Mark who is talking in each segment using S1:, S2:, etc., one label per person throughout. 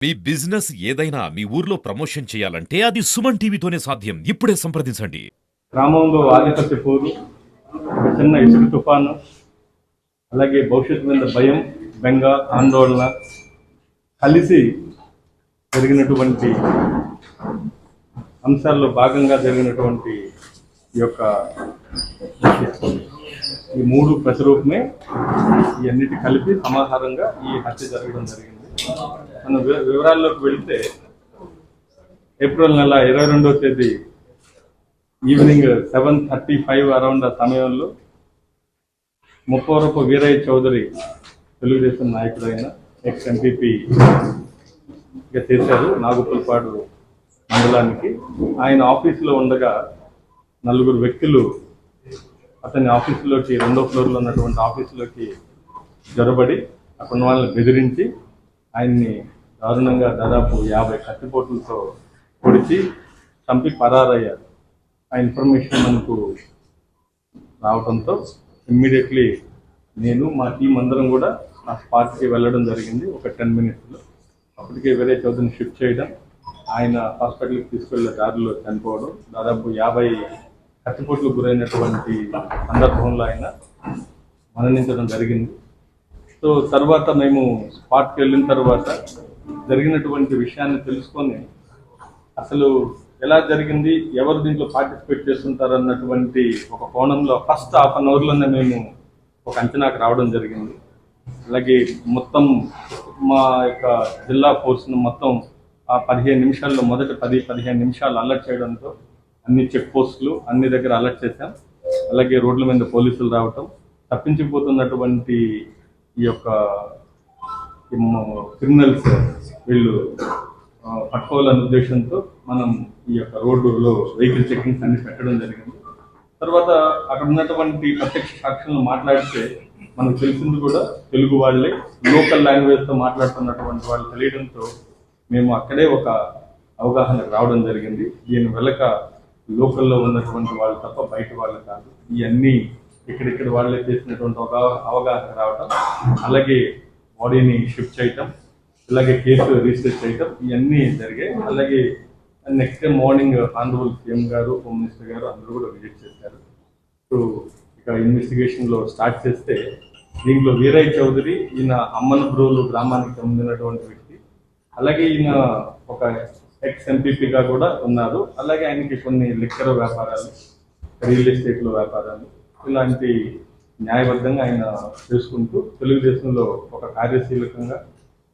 S1: మీ business ఏదైనా మీ ఊర్లో promotion చేయాలంటే అది సుమన్ టీవీతోనే సాధ్యం. ఇప్పుడే సంప్రదించండి.
S2: గ్రామంలో ఆధిపత్య పోరు, ఒక చిన్న ఇసుక తుఫాను, అలాగే భవిష్యత్తు మీద భయం, బెంగ, ఆందోళన కలిసి జరిగినటువంటి అంశాల్లో భాగంగా జరిగినటువంటి ఈ యొక్క ఈ మూడు ప్రతిరూపమే ఈ అన్నిటి కలిపి సమాహారంగా ఈ హత్య జరగడం జరిగింది. మనం వివరాల్లోకి వెళితే ఏప్రిల్ నెల 22వ తేదీ ఈవినింగ్ 7:35 అరౌండ్ ఆ సమయంలో ముప్పవరపు వీరయ్య చౌదరి తెలుగుదేశం నాయకుడైన ఎక్స్ ఎంపీపీగా చేశారు నాగుపుల్పాడు మండలానికి. ఆయన ఆఫీసులో ఉండగా నలుగురు వ్యక్తులు అతని ఆఫీసులోకి, 2వ ఫ్లోర్లో ఉన్నటువంటి ఆఫీసులోకి జొరబడి అక్కడ వాళ్ళని బెదిరించి ఆయన్ని దారుణంగా దాదాపు 50 కత్తిపోట్లతో పొడిచి చంపి పరారయ్యారు. ఆ ఇన్ఫర్మేషన్ మనకు రావడంతో ఇమ్మీడియట్లీ నేను మా టీం అందరం కూడా ఆ స్పాట్కి వెళ్ళడం జరిగింది. ఒక 10 మినిట్స్లో అప్పటికే వేరే చౌదరిని షిఫ్ట్ చేయడం, ఆయన హాస్పిటల్కి తీసుకెళ్లే దారిలో చనిపోవడం, దాదాపు 50 కత్తిపోట్లు గురైనటువంటి సందర్భంలో ఆయన మరణించడం జరిగింది. సో తర్వాత మేము స్పాట్కి వెళ్ళిన తర్వాత జరిగినటువంటి విషయాన్ని తెలుసుకొని అసలు ఎలా జరిగింది, ఎవరు దీంట్లో పార్టిసిపేట్ చేస్తుంటారు అన్నటువంటి ఒక కోణంలో ఫస్ట్ హాఫ్ అన్ అవర్లోనే మేము ఒక అంచనాకు రావడం జరిగింది. అలాగే మొత్తం మా యొక్క జిల్లా ఫోర్స్ను మొత్తం ఆ 15 నిమిషాల్లో మొదటి 10-15 నిమిషాలు అలర్ట్ చేయడంతో అన్ని చెక్ పోస్టులు అన్ని దగ్గర అలర్ట్ చేశాం. అలాగే రోడ్ల మీద పోలీసులు రావటం, తప్పించిపోతున్నటువంటి ఈ యొక్క క్రిమినల్స్ వీళ్ళు పట్టుకోవాలనే ఉద్దేశంతో మనం ఈ యొక్క రోడ్డులో వెహికల్ చెకింగ్స్ అన్ని పెట్టడం జరిగింది. తర్వాత అక్కడ ఉన్నటువంటి ప్రత్యక్ష సాక్షులను మాట్లాడితే మనకు తెలిసింది కూడా తెలుగు వాళ్ళే, లోకల్ లాంగ్వేజ్తో మాట్లాడుతున్నటువంటి వాళ్ళు తెలియడంతో మేము అక్కడే ఒక అవగాహనకు రావడం జరిగింది. దీని వెనక లోకల్లో ఉన్నటువంటి వాళ్ళు తప్ప బయట వాళ్ళు కాదు, ఇవన్నీ ఇక్కడిక్కడ వాళ్ళే చేసినటువంటి ఒక అవగాహన రావటం, అలాగే బాడీని షిఫ్ట్ చేయటం, అలాగే కేసు రిజిస్టర్ చేయటం ఇవన్నీ జరిగాయి. అలాగే next day morning honourable CM గారు, హోమ్ మినిస్టర్ గారు అందరూ కూడా విజిట్ చేశారు. సో ఇక ఇన్వెస్టిగేషన్లో స్టార్ట్ చేస్తే దీంట్లో వీరయ్య చౌదరి ఈయన అమ్మన్బ్రోలు గ్రామానికి చెందినటువంటి వ్యక్తి, అలాగే ఈయన ఒక ఎక్స్ ఎంపీపీగా కూడా ఉన్నారు. అలాగే ఆయనకి కొన్ని లిక్కర్ వ్యాపారాలు, రియల్ ఎస్టేట్లో వ్యాపారాలు ఇలాంటి న్యాయబద్ధంగా ఆయన చేసుకుంటూ తెలుగుదేశంలో ఒక కార్యశీలకంగా,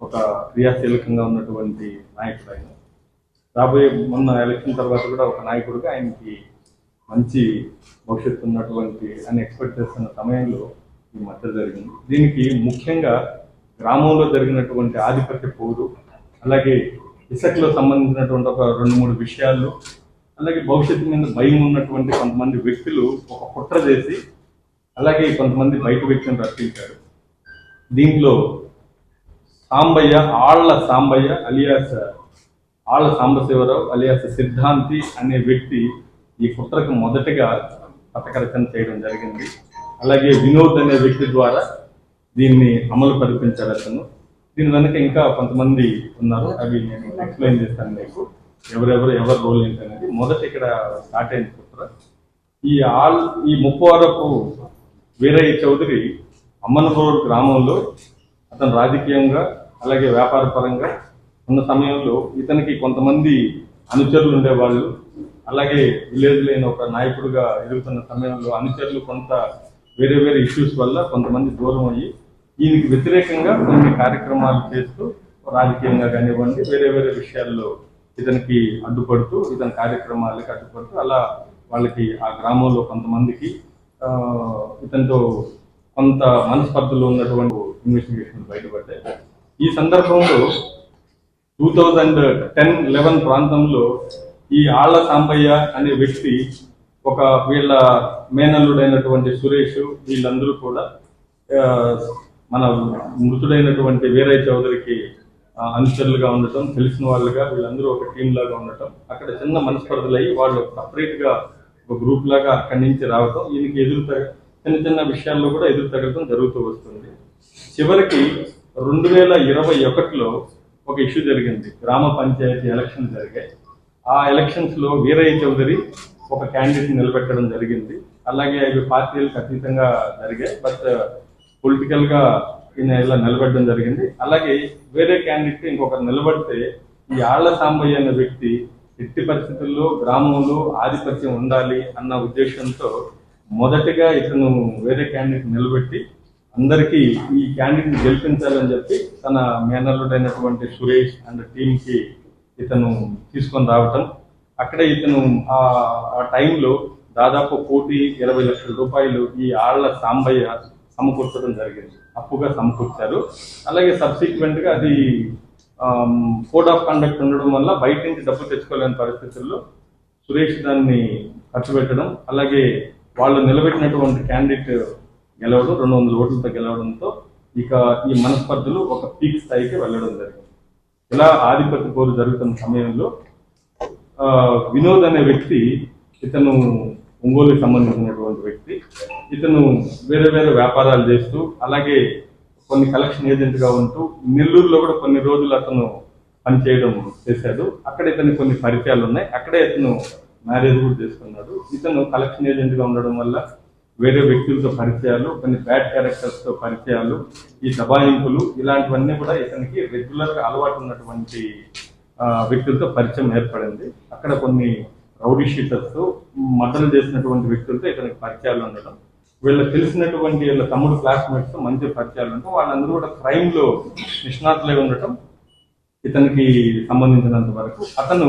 S2: ఒక క్రియాశీలకంగా ఉన్నటువంటి నాయకుడు ఆయన. రాబోయే మొన్న ఎలక్షన్ తర్వాత కూడా ఒక నాయకుడిగా ఆయనకి మంచి భవిష్యత్తు ఉన్నటువంటి అని ఎక్స్పెక్ట్ చేస్తున్న సమయంలో ఈ మధ్య జరిగింది. దీనికి ముఖ్యంగా గ్రామంలో జరిగినటువంటి ఆధిపత్య పోరు, అలాగే ఇసుకలో సంబంధించినటువంటి ఒక 2-3 విషయాలు, అలాగే భవిష్యత్తు మీద భయం ఉన్నటువంటి కొంతమంది వ్యక్తులు ఒక కుట్ర చేసి అలాగే కొంతమంది బయట వ్యక్తులను రక్షించారు. దీంట్లో సాంబయ్య అలియాస్ ఆళ్ళ సాంబశివరావు అలియాస్ సిద్ధాంతి అనే వ్యక్తి ఈ కుట్రకు మొదటగా పథకరచన చేయడం జరిగింది. అలాగే వినోద్ అనే వ్యక్తి ద్వారా దీన్ని అమలు పరిపించారు అతను. దీని వెనక ఇంకా కొంతమంది ఉన్నారు, అవి నేను ఎక్స్ప్లెయిన్ చేస్తాను మీకు, ఎవరి రోల్ ఏంటనేది. మొదట ఇక్కడ స్టార్ట్ అయిన కుట్ర ఈ ముప్పవరపు వీరయ్య చౌదరి అమ్మనగూరు గ్రామంలో అతను రాజకీయంగా అలాగే వ్యాపార పరంగా ఉన్న సమయంలో ఇతనికి కొంతమంది అనుచరులు ఉండేవాళ్ళు. అలాగే విలేజ్ లేని ఒక నాయకుడిగా ఎదుగుతున్న సమయంలో అనుచరులు కొంత వేరే ఇష్యూస్ వల్ల కొంతమంది దూరం అయ్యి ఈయనకి వ్యతిరేకంగా కొన్ని కార్యక్రమాలు చేస్తూ రాజకీయంగా కానివ్వండి వేరే విషయాల్లో ఇతనికి అడ్డుపడుతూ, ఇతని కార్యక్రమాలకి అడ్డుపడుతూ అలా వాళ్ళకి ఆ గ్రామంలో కొంతమందికి ఇతనితో కొంత మనస్పర్ధలు ఉన్నటువంటి ఇన్వెస్టిగేషన్ బయటపడ్డాయి. ఈ సందర్భంలో 2010-11 ప్రాంతంలో ఈ ఆళ్ల సాంబయ్య అనే వ్యక్తి ఒక వీళ్ళ మేనల్లుడైనటువంటి సురేష్ వీళ్ళందరూ కూడా మన మృతుడైనటువంటి వీరయ్య చౌదరికి అనుచరులుగా ఉండటం, తెలిసిన వాళ్ళుగా వీళ్ళందరూ ఒక టీం లాగా ఉండటం, అక్కడ చిన్న మనస్పర్ధలు అయ్యి వాళ్ళు సపరేట్గా ఒక గ్రూప్ లాగా అక్కడి నుంచి రావటం, ఈయనకి చిన్న విషయాల్లో కూడా ఎదురు తగలటం జరుగుతూ వస్తుంది. చివరికి 2021లో ఒక ఇష్యూ జరిగింది. గ్రామ పంచాయతీ ఎలక్షన్ జరిగాయి. ఆ ఎలక్షన్స్ లో వీరయ్య చౌదరి ఒక క్యాండిడేట్ నిలబెట్టడం జరిగింది. అలాగే అవి పార్టీలకు అతీతంగా జరిగాయి. బట్ పొలిటికల్ గా ఈయన ఇలా నిలబెట్టడం జరిగింది. అలాగే వేరే క్యాండిడేట్ ఇంకొకరు నిలబడితే ఈ ఆళ్ల సాంబయ్య అనే వ్యక్తి ఎట్టి పరిస్థితుల్లో గ్రామంలో ఆధిపత్యం ఉండాలి అన్న ఉద్దేశంతో మొదటగా ఇతను వేరే క్యాండిడేట్ నిలబెట్టి అందరికీ ఈ క్యాండిడేట్ గెలిపించాలని చెప్పి తన మేనల్లుడైనటువంటి సురేష్ అండ్ టీమ్ కి ఇతను తీసుకొని రావటం. అక్కడే ఇతను ఆ టైంలో దాదాపు 1,20,00,000 రూపాయలు ఈ ఆళ్ల సాంబయ్య సమకూర్చడం జరిగింది. అప్పుగా సమకూర్చారు. అలాగే సబ్సిక్వెంట్ గా అది కోడ్ ఆఫ్ కండక్ట్ ఉండడం వల్ల బయట నుంచి డబ్బు తెచ్చుకోలేని పరిస్థితుల్లో సురేష్ దాన్ని ఖర్చు పెట్టడం, అలాగే వాళ్ళు నిలబెట్టినటువంటి క్యాండిడేట్ గెలవడం 200 ఓట్లతో గెలవడంతో ఇక ఈ మనస్పర్ధలు ఒక పీక్ స్థాయికి వెళ్ళడం జరిగింది. ఇలా ఆధిపత్య పోరు జరుగుతున్న సమయంలో వినోద్ అనే వ్యక్తి, ఇతను ఒంగోలుకి సంబంధించినటువంటి వ్యక్తి, ఇతను వేరే వేరే వ్యాపారాలు చేస్తూ అలాగే కొన్ని కలెక్షన్ ఏజెంట్ గా ఉంటూ నెల్లూరులో కూడా కొన్ని రోజులు అతను పనిచేయడం చేశాడు. అక్కడ ఇతను కొన్ని పరిచయాలు ఉన్నాయి. అక్కడే ఇతను మ్యారేజ్ కూడా చేసుకున్నాడు. ఇతను కలెక్షన్ ఏజెంట్ గా ఉండడం వల్ల వేరే వ్యక్తులతో పరిచయాలు, కొన్ని బ్యాడ్ క్యారెక్టర్స్ తో పరిచయాలు, ఈ దబాయింపులు ఇలాంటివన్నీ కూడా ఇతనికి రెగ్యులర్ గా అలవాటు ఉన్నటువంటి వ్యక్తులతో పరిచయం ఏర్పడింది. అక్కడ కొన్ని రౌడీ షీటర్స్ మర్డర్లు చేసినటువంటి వ్యక్తులతో ఇతనికి పరిచయాలు ఉండడం, వీళ్ళకి తెలిసినటువంటి వీళ్ళ తమ్ముడు క్లాస్మేట్స్ మంచి పరిచయాలు ఉండటం, వాళ్ళందరూ కూడా క్రైమ్ లో నిష్ణాతులై ఉండటం ఇతనికి సంబంధించినంత వరకు అతను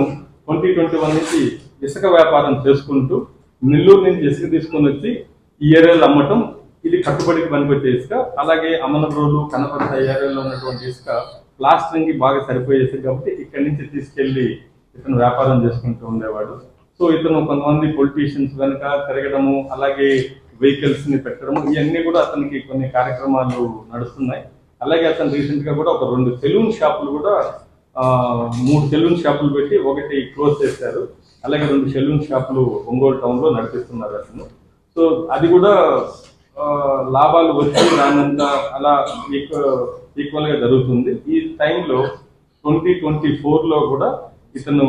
S2: 2021 నుంచి ఇసుక వ్యాపారం చేసుకుంటూ నెల్లూరు నుంచి ఇసుక తీసుకొని వచ్చి ఈ ఏరియాలో అమ్మటం. ఇది కట్టుబడికి పనికొచ్చే ఇసుక. అలాగే అమనబ్రోలు, కనపర్త ఏరియాలో ఉన్నటువంటి ఇసుక ప్లాస్టరింగ్ కి బాగా సరిపోయే ఇసుక కాబట్టి ఇక్కడి నుంచి తీసుకెళ్లి ఇతను వ్యాపారం చేసుకుంటూ ఉండేవాడు. సో ఇతను కొంతమంది పొలిటీషియన్స్ వెనుక తిరగడము, అలాగే వెహికల్స్ ని పెట్టడము, ఇవన్నీ కూడా అతనికి కొన్ని కార్యక్రమాలు నడుస్తున్నాయి. అలాగే అతను రీసెంట్ గా కూడా ఒక 2 సెలూన్ షాపులు కూడా 3 సెలూన్ షాపులు పెట్టి ఒకటి క్లోజ్ చేశారు. అలాగే 2 సెలూన్ షాపులు ఒంగోలు టౌన్ లో నడిపిస్తున్నారు అతను. సో అది కూడా లాభాలు వచ్చి దానంతా అలా ఈక్వల్ గా జరుగుతుంది. ఈ టైంలో 2024లో కూడా ఇతను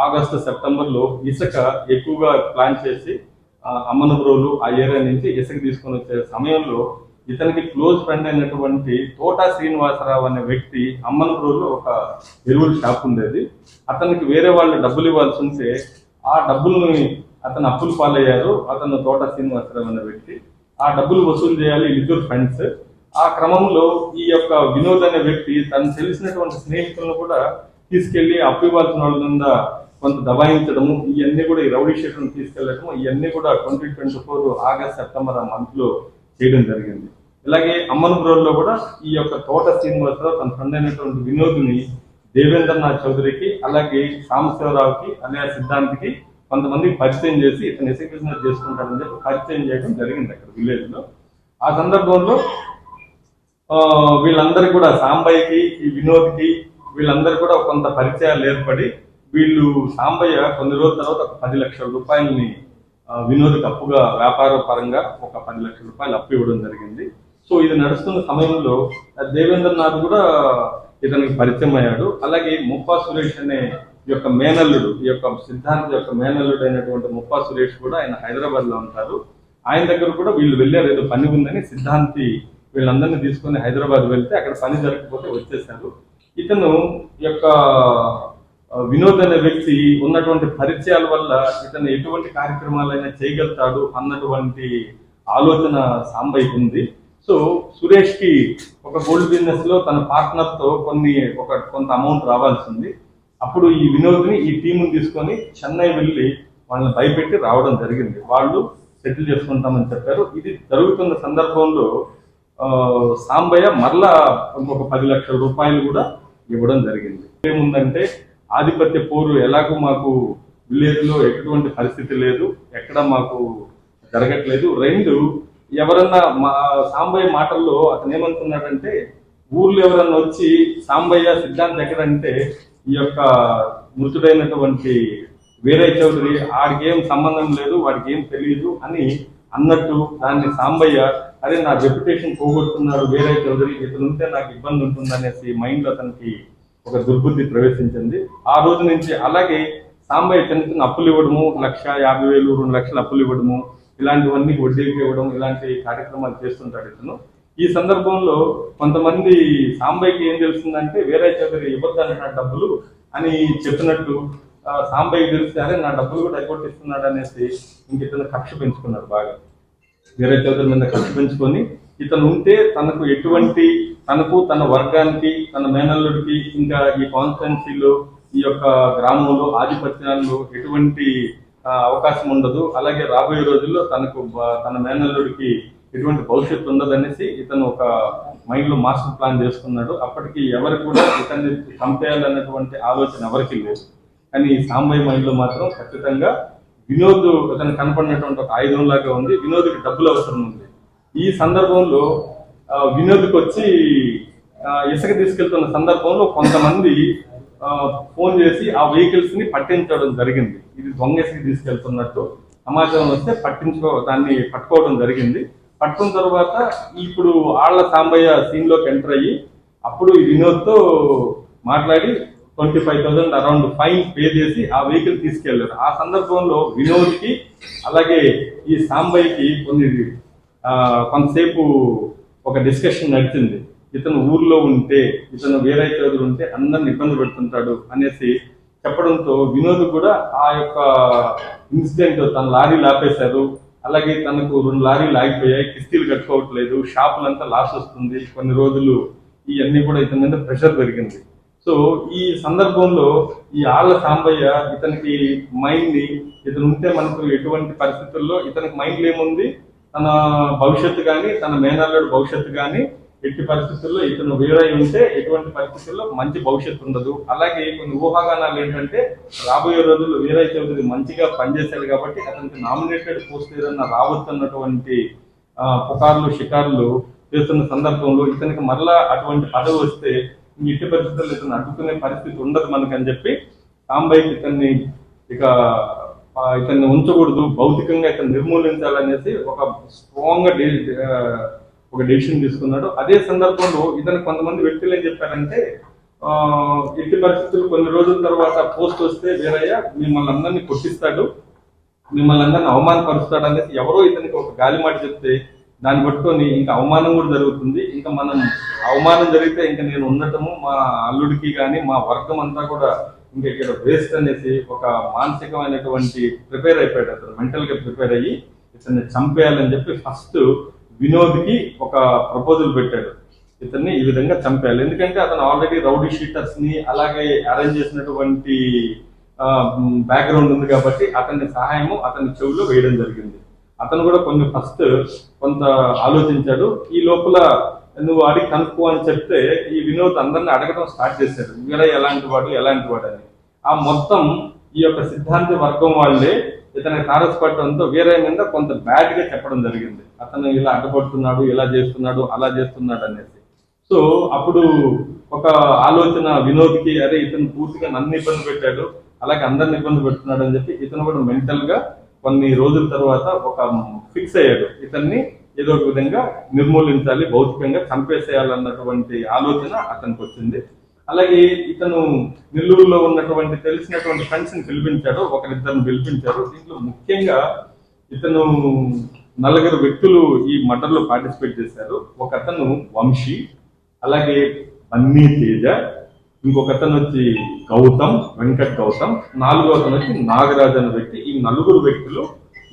S2: ఆగస్టు సెప్టెంబర్ లో ఇసుక ఎక్కువగా ప్లాన్ చేసి అమ్మనబ్రోలు ఆ ఏరియా నుంచి ఇసుక తీసుకొని వచ్చే సమయంలో ఇతనికి క్లోజ్ ఫ్రెండ్ అయినటువంటి తోటా శ్రీనివాసరావు అనే వ్యక్తి అమ్మనబ్రోలు ఒక ఎరువుల షాప్ ఉండేది. అతనికి వేరే వాళ్ళు డబ్బులు ఇవ్వాల్సి ఉంటే ఆ డబ్బుల్ని అతను అప్పులు పాలయ్యారు. అతను తోటా శ్రీనివాసరావు అనే వ్యక్తి ఆ డబ్బులు వసూలు చేయాలి, ఇద్దరు ఫ్రెండ్స్. ఆ క్రమంలో ఈ యొక్క వినోద్ అనే వ్యక్తి తను తెలిసినటువంటి స్నేహితులను కూడా తీసుకెళ్లి అప్పు ఇవ్వాల్సిన వాళ్ళ కింద కొంత దబాయించడము, ఇవన్నీ కూడా ఈ రౌడీ షీట్లను తీసుకెళ్లడము, ఇవన్నీ కూడా 2024 ఆగస్ట్ సెప్టెంబర్ ఆ మంత్ లో చేయడం జరిగింది. ఇలాగే అమ్మనబ్రోల్లో కూడా ఈ యొక్క తోట శ్రీనివాసరావు తన ఫ్రెండ్ అయినటువంటి వినోద్ని దేవేంద్రనాథ్ చౌదరికి, అలాగే సాంబశివరావుకి అనే సిద్ధాంతికి కొంతమందికి పరిచయం చేసి ఇతను ఇసుక బిజినెస్ చేసుకుంటాడని చెప్పి పరిచయం చేయడం జరిగింది అక్కడ విలేజ్ లో. ఆ సందర్భంలో వీళ్ళందరికీ కూడా సాంబయ్యకి, ఈ వినోద్కి వీళ్ళందరూ కూడా కొంత పరిచయాలు ఏర్పడి వీళ్ళు సాంబయ్య కొన్ని రోజుల తర్వాత ఒక 10 లక్షల రూపాయలని వినోద్కి అప్పుగా వ్యాపార పరంగా ఒక 10 లక్షల రూపాయలు అప్పు ఇవ్వడం జరిగింది. సో ఇది నడుస్తున్న సమయంలో దేవేంద్రనాథ్ కూడా ఇతనికి పరిచయం అయ్యాడు. అలాగే ముప్పా సురేష్ అనే యొక్క మేనల్లుడు, ఈ యొక్క సిద్ధాంత్ యొక్క మేనల్లుడు అయినటువంటి ముప్పా సురేష్ కూడా ఆయన హైదరాబాద్ లో ఉంటారు. ఆయన దగ్గర కూడా వీళ్ళు వెళ్ళారు, ఏదో పని ఉందని సిద్ధాంతి వీళ్ళందరినీ తీసుకొని హైదరాబాద్ వెళ్తే అక్కడ పని జరగకపోతే వచ్చేసారు. ఇతను యొక్క వినోద్ అనే వ్యక్తి ఉన్నటువంటి పరిచయాల వల్ల ఇతను ఎటువంటి కార్యక్రమాలైనా చేయగలుగుతాడు అన్నటువంటి ఆలోచన సాంబయ్యకి ఉంది. సో సురేష్ కి ఒక గోల్డ్ బిజినెస్ లో తన పార్ట్నర్ తో కొంత అమౌంట్ రావాల్సింది. అప్పుడు ఈ వినోద్ని ఈ టీముని తీసుకొని చెన్నై వెళ్ళి వాళ్ళని భయపెట్టి రావడం జరిగింది. వాళ్ళు సెటిల్ చేసుకుంటామని చెప్పారు. ఇది జరుగుతున్న సందర్భంలో సాంబయ్య మరలా ఇంకొక 10 లక్షల రూపాయలు కూడా ఇవ్వడం జరిగింది. ఏముందంటే ఆధిపత్య పోరు ఎలాగూ మాకు విలేజ్ లో ఎటువంటి పరిస్థితి లేదు, ఎక్కడ మాకు జరగట్లేదు. 2 ఎవరన్నా మా సాంబయ్య మాటల్లో అతను ఏమంటున్నాడంటే ఊర్లో ఎవరన్నా వచ్చి సాంబయ్య సిద్ధాంత్ ఎక్కడంటే ఈ యొక్క మృతుడైనటువంటి వీరయ్య చౌదరి ఆడికి ఏం సంబంధం లేదు, వాడికి ఏం తెలియదు అని అన్నట్టు దాన్ని సాంబయ్య అరే నా రెప్యుటేషన్ పోగొట్టుకున్నాడు వీరయ్య చౌదరి, ఇతను ఉంటే నాకు ఇబ్బంది ఉంటుంది అనేసి మైండ్ లో అతనికి ఒక దుర్బుద్ధి ప్రవేశించింది. ఆ రోజు నుంచి అలాగే సాంబయ్య చిన్న చిన్న అప్పులు ఇవ్వడము, 1,50,000 2,00,000 అప్పులు ఇవ్వడము, ఇలాంటివన్నీ వడ్డీకి ఇవ్వడం, ఇలాంటి కార్యక్రమాలు చేస్తుంటాడు ఇతను. ఈ సందర్భంలో కొంతమంది సాంబయ్యకి ఏం తెలుస్తుందంటే వీరయ్య చౌదరి ఇవ్వద్దు అంటున్నాడు డబ్బులు అని చెప్పినట్టు సాంబయ్యకి తెలిస్తే అరే నా డబ్బులు కూడా ఎగ్గొట్టిస్తున్నాడు అనేసి ఇంక ఇతను కక్ష పెంచుకున్నాడు బాగా. వీరయ్య చౌదరి మీద కక్ష పెంచుకొని ఇతను ఉంటే తనకు ఎటువంటి తనకు తన వర్గానికి తన మేనల్లుడికి ఇంకా ఈ కాన్స్టిట్యున్సీలో ఈ యొక్క గ్రామంలో ఆధిపత్యాల్లో ఎటువంటి అవకాశం ఉండదు, అలాగే రాబోయే రోజుల్లో తన మేనల్లుడికి ఎటువంటి భవిష్యత్తు ఉండదనేసి ఇతను ఒక మైండ్ లో మాస్టర్ ప్లాన్ చేసుకున్నాడు. అప్పటికి ఎవరికి కూడా ఇతన్ని చంపేయాలన్నటువంటి ఆలోచన ఎవరికి లేదు. కానీ సాంబయ్య మైండ్ లో మాత్రం ఖచ్చితంగా వినోద్ ఇతను కనపడినటువంటి ఒక ఆయుధం లాగా ఉంది. వినోద్కి డబ్బులు అవసరం ఉంది. ఈ సందర్భంలో వినోద్కి వచ్చి ఇసుక తీసుకెళ్తున్న సందర్భంలో కొంతమంది ఫోన్ చేసి ఆ వెహికల్స్ ని పట్టించడం జరిగింది. ఇది దొంగ ఇసుక తీసుకెళ్తున్నట్టు సమాచారం వస్తే దాన్ని పట్టుకోవడం జరిగింది. పట్టుకున్న తర్వాత ఇప్పుడు ఆళ్ల సాంబయ్య సీన్ లోకి ఎంటర్ అయ్యి అప్పుడు వినోద్ తో మాట్లాడి 25,000 అరౌండ్ ఫైన్ పే చేసి ఆ వెహికల్ తీసుకెళ్లారు. ఆ సందర్భంలో వినోద్ కి అలాగే ఈ సాంబయ్యకి కొంతసేపు ఒక డిస్కషన్ నడిచింది. ఇతను ఊర్లో ఉంటే ఇతను వీరయ్య చౌదరి ఉంటే అందరిని ఇబ్బంది పెడుతుంటాడు అనేసి చెప్పడంతో వినోద్ కూడా ఆ యొక్క ఇన్సిడెంట్ తన లారీలు ఆపేశారు. అలాగే తనకు 2 లారీలు ఆగిపోయాయి, కిస్తీలు కట్టుకోవట్లేదు, షాపులంతా లాస్ వస్తుంది, కొన్ని రోజులు ఇవన్నీ కూడా ఇతని మీద ప్రెషర్ పెరిగింది. సో ఈ సందర్భంలో ఈ ఆళ్ల సాంబయ్య ఇతనికి మైండ్ ని ఇతను ఉంటే మనకు ఎటువంటి పరిస్థితుల్లో ఇతనికి మైండ్ ఏముంది, తన భవిష్యత్తు కానీ తన మేనల్లుడు భవిష్యత్తు కానీ ఎట్టి పరిస్థితుల్లో ఇతను వీరయ్య ఉంటే ఎటువంటి పరిస్థితుల్లో మంచి భవిష్యత్తు ఉండదు. అలాగే కొన్ని ఊహాగానాలు ఏంటంటే రాబోయే రోజుల్లో వీరయ్య చౌదరి మంచిగా పనిచేశాడు కాబట్టి అతనికి నామినేటెడ్ పోస్ట్ ఏదన్నా రావద్దన్నటువంటి పుకార్లు షికార్లు చేస్తున్న సందర్భంలో ఇతనికి మరలా అటువంటి పదవి వస్తే ఎట్టి పరిస్థితుల్లో ఇతను అడ్డుకునే పరిస్థితి ఉండదు మనకని చెప్పి సాంబయ్యకి ఇతన్ని ఉంచకూడదు, భౌతికంగా ఇతను నిర్మూలించాలనేసి ఒక స్ట్రాంగ్ ఒక డెసిషన్ తీసుకున్నాడు. అదే సందర్భంలో ఇతను కొంతమంది వ్యక్తులు ఏం చెప్పారంటే ఎట్టి పరిస్థితులు కొన్ని రోజుల తర్వాత పోస్ట్ వస్తే వీరయ్య మిమ్మల్ని అందరినీ కొట్టిస్తాడు, మిమ్మల్ని అందరినీ అవమానపరుస్తాడు అనేసి ఎవరో ఇతనికి ఒక గాలిమాట చెప్తే దాన్ని పట్టుకొని ఇంకా అవమానం కూడా జరుగుతుంది. ఇంకా మనం అవమానం జరిగితే ఇంకా నేను ఉండటము మా అల్లుడికి కానీ మా వర్గం అంతా కూడా ఇంకా ఇక్కడ వేస్ట్ అనేసి ఒక మానసికమైనటువంటి ప్రిపేర్ అయిపోయాడు. అతను మెంటల్ గా ప్రిపేర్ అయ్యి ఇతన్ని చంపేయాలని చెప్పి ఫస్ట్ వినోద్ కి ఒక ప్రపోజల్ పెట్టాడు, ఇతన్ని ఈ విధంగా చంపేయాలి. ఎందుకంటే అతను ఆల్రెడీ రౌడీ షీటర్స్ ని అలాగే అరేంజ్ చేసినటువంటి బ్యాక్గ్రౌండ్ ఉంది కాబట్టి అతని సహాయము అతని చెవులో వేయడం జరిగింది. అతను కూడా కొంత ఆలోచించాడు. ఈ లోపల నువ్వు అడిగి కనుక్కో అని చెప్తే ఈ వినోద్ అందరిని అడగడం స్టార్ట్ చేశాడు, వీరయ్య ఎలాంటి వాడు అని. ఆ మొత్తం ఈ యొక్క సిద్ధాంత వర్గం వాళ్ళే ఇతనికి తారసపడటంతో వీరయ్య మీద కొంత బ్యాడ్ గా చెప్పడం జరిగింది. అతను ఇలా అడ్డపడుతున్నాడు, ఇలా చేస్తున్నాడు, అలా చేస్తున్నాడు అనేసి. సో అప్పుడు ఒక ఆలోచన వినోద్ కి, అరే ఇతను పూర్తిగా నన్ను ఇబ్బంది పెట్టాడు, అలాగే అందరిని ఇబ్బంది పెడుతున్నాడు అని చెప్పి ఇతను కూడా మెంటల్ గా కొన్ని రోజుల తర్వాత ఒక ఫిక్స్ అయ్యాడు, ఇతన్ని ఏదో ఒక విధంగా నిర్మూలించాలి, భౌతికంగా చంపేసేయాలన్నటువంటి ఆలోచన అతనికి వచ్చింది. అలాగే ఇతను నెల్లూరులో ఉన్నటువంటి తెలిసినటువంటి ఫ్రెండ్స్ ని పిలిపించాడు, ఒకరిద్దరిని పిలిపించారు. దీంట్లో ముఖ్యంగా ఇతను 4 వ్యక్తులు ఈ మర్డర్ లో పార్టిసిపేట్ చేశారు. ఒక అతను వంశీ, అలాగే బన్నీ తేజ, ఇంకొక అతను వచ్చి వెంకట్ గౌతమ్, 4వ అతను వచ్చి నాగరాజ్ అనే వ్యక్తి. ఈ 4 వ్యక్తులు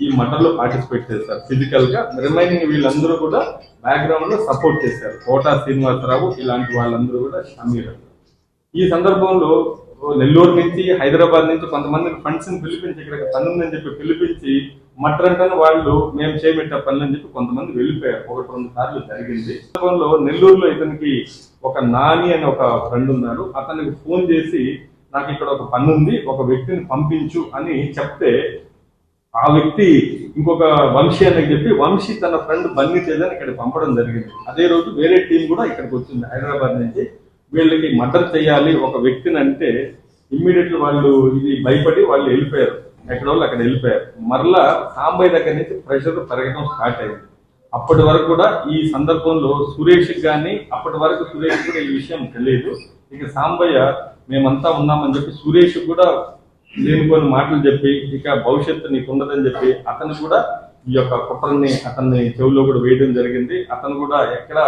S2: ఈ మర్డర్ లో పార్టిసిపేట్ చేశారు ఫిజికల్ గా. రిమైనింగ్ వీళ్ళందరూ కూడా బ్యాక్గ్రౌండ్ లో సపోర్ట్ చేశారు. కోటా శ్రీనివాసరావు ఇలాంటి వాళ్ళందరూ కూడా షమీర్. ఈ సందర్భంలో నెల్లూరు నుంచి హైదరాబాద్ నుంచి కొంతమంది ఫండ్స్ ని పిలిపించి ఇక్కడ పని ఉందని చెప్పి పిలిపించి మర్డర్ అంటే వాళ్ళు మేము చేయబెట్టే పనులు అని చెప్పి కొంతమంది వెళ్ళిపోయారు. 1-2 సార్లు జరిగింది. సందర్భంలో నెల్లూరులో ఇతనికి ఒక నాని అని ఒక ఫ్రెండ్ ఉన్నాడు. అతనికి ఫోన్ చేసి నాకు ఇక్కడ ఒక పని ఉంది, ఒక వ్యక్తిని పంపించు అని చెప్తే ఆ వ్యక్తి ఇంకొక వంశీ అని చెప్పి వంశీ తన ఫ్రెండ్ బన్నీ తేజని ఇక్కడ పంపడం జరిగింది. అదే రోజు వేరే టీం కూడా ఇక్కడికి వచ్చింది హైదరాబాద్ నుంచి. వీళ్ళకి మర్డర్ చేయాలి ఒక వ్యక్తిని అంటే ఇమ్మీడియట్లీ వాళ్ళు ఇది భయపడి వాళ్ళు వెళ్ళిపోయారు, ఎక్కడ వాళ్ళు అక్కడ వెళ్ళిపోయారు. మరలా సాంబయ్య దగ్గర నుంచి ప్రెషర్ పెరగడం స్టార్ట్ అయింది. అప్పటి వరకు కూడా ఈ సందర్భంలో సురేష్ కానీ అప్పటి వరకు సురేష్ కూడా ఈ విషయం తెలియదు. ఇక సాంబయ్య మేమంతా ఉన్నామని చెప్పి సురేష్ కూడా లేనిపోని మాటలు చెప్పి ఇక భవిష్యత్తు నీకు ఉండదని చెప్పి అతను కూడా ఈ యొక్క కుట్రని అతన్ని చెవులో కూడా వేయడం జరిగింది. అతను కూడా ఎక్కడ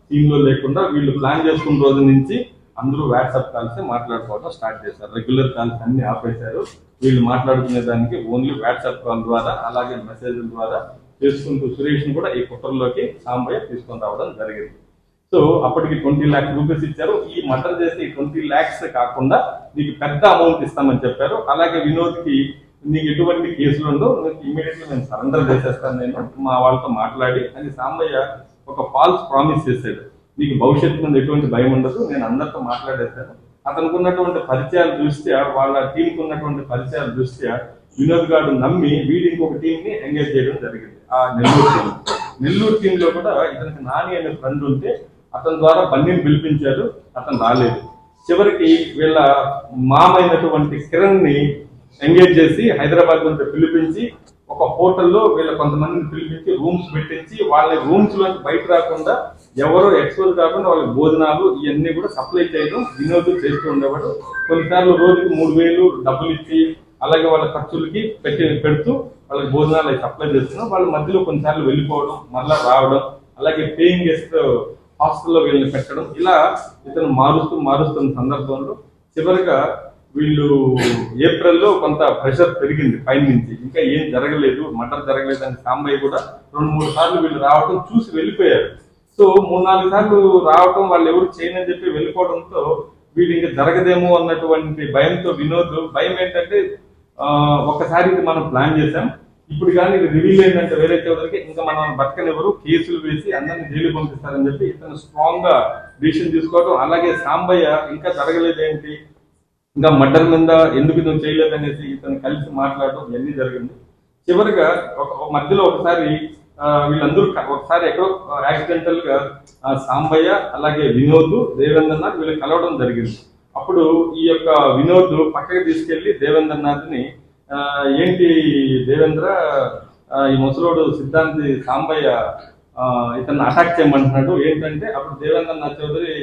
S2: టీమ్ లో లేకుండా వీళ్ళు ప్లాన్ చేసుకున్న రోజు నుంచి అందరూ వాట్సాప్ కాల్స్ మాట్లాడుకోవడం స్టార్ట్ చేశారు. రెగ్యులర్ కాల్స్ అన్ని ఆపేశారు. వీళ్ళు మాట్లాడుకునే దానికి ఓన్లీ వాట్సాప్ కాల్ ద్వారా అలాగే మెసేజ్ల ద్వారా చేసుకుంటూ సురేష్ ని కూడా ఈ కుట్రలోకి సాంబయ్య తీసుకొని రావడం జరిగింది. సో అప్పటికి 20 lakhs రూపీస్ ఇచ్చారు. ఈ మర్డర్ చేసి 20 lakhs కాకుండా నీకు పెద్ద అమౌంట్ ఇస్తామని చెప్పారు. అలాగే వినోద్ కి నీకు ఎటువంటి కేసులు ఉండవు, నీకు ఇమీడియట్లీ నేను సరెండర్ చేసేస్తాను నేను మా వాళ్ళతో మాట్లాడి అని సాంబయ్య ఒక ఫాల్స్ ప్రామిస్ చేశాడు. నీకు భవిష్యత్తు మీద ఎటువంటి భయం ఉండదు, నేను అందరితో మాట్లాడేశాను. అతనికి ఉన్నటువంటి పరిచయాలు దృష్ట్యా వాళ్ళ టీంకి ఉన్నటువంటి పరిచయాల దృష్ట్యా వినోద్ గారు నమ్మి వీడి ఇంకొక టీం ని ఎంగేజ్ చేయడం జరిగింది. ఆ నెల్లూరు టీం లో కూడా ఇతనికి నాని అనే ఫ్రెండ్ ఉంటే అతని ద్వారా బన్నీని పిలిపించారు. అతను రాలేదు. చివరికి వీళ్ళ మామైనటువంటి కిరణ్ ని ఎంగేజ్ చేసి హైదరాబాద్ నుంచి పిలిపించి ఒక హోటల్లో వీళ్ళ కొంతమందిని పిలిపించి రూమ్స్ పెట్టించి వాళ్ళ రూమ్స్ లోంచి బయట రాకుండా ఎవరో ఎక్స్పోజ్ కాకుండా వాళ్ళకి భోజనాలు ఇవన్నీ కూడా సప్లై చేయడం వినోద్ చేస్తూ ఉండేవాడు. కొన్నిసార్లు రోజుకి 3,000 డబ్బులు ఇచ్చి అలాగే వాళ్ళ ఖర్చులకి పెడుతూ వాళ్ళకి భోజనాలు అవి సప్లై చేస్తున్నాం. వాళ్ళ మధ్యలో కొన్నిసార్లు వెళ్ళిపోవడం మళ్ళా రావడం అలాగే పేయింగ్ గెస్ట్ హాస్టల్లో వీళ్ళని పెట్టడం ఇలా ఇతను మారుస్తున్న సందర్భంలో చివరిగా వీళ్ళు ఏప్రిల్లో కొంత ప్రెషర్ పెరిగింది పైన నుంచి, ఇంకా ఏం జరగలేదు, మర్డర్ జరగలేదు అని సాంబయ్య కూడా 2-3 సార్లు వీళ్ళు రావడం చూసి వెళ్ళిపోయారు. సో 3-4 సార్లు రావటం వాళ్ళు ఎవరు చేయనని చెప్పి వెళ్ళిపోవడంతో వీళ్ళు ఇంకా జరగదేమో అన్నటువంటి భయంతో వినోద్ భయం ఏంటంటే ఒక్కసారి ఇది మనం ప్లాన్ చేసాం, ఇప్పుడు కానీ ఇది రివీల్ అయిందంటే వేరే చోదరికి ఇంకా మనం బతకనివ్వరు, కేసులు వేసి అందరినీ జైలు పంపిస్తారని చెప్పి ఇతను స్ట్రాంగ్ గా డిసిషన్ తీసుకోవడం. అలాగే సాంబయ్య ఇంకా జరగలేదేంటి, ఇంకా మర్డర్ మీద ఎందుకు నువ్వు చేయలేదనేసి ఇతను కలిసి మాట్లాడడం ఇవన్నీ జరిగింది. చివరిగా ఒక మధ్యలో ఒకసారి వీళ్ళందరూ ఒకసారి ఎక్కడో యాక్సిడెంటల్ గా సాంబయ్య అలాగే వినోద్ దేవేంద్రనాథ్ వీళ్ళు కలవడం జరిగింది. అప్పుడు ఈ యొక్క వినోద్ పక్కకి తీసుకెళ్లి దేవేంద్రనాథ్ ని ఏంటి దేవేంద్ర ఈ ముసలోడు సిద్ధాంతి సాంబయ్య ఇతన్ని అటాక్ చేయమంటున్నాడు ఏంటంటే, అప్పుడు దేవేంద్రనాథ్ చౌదరి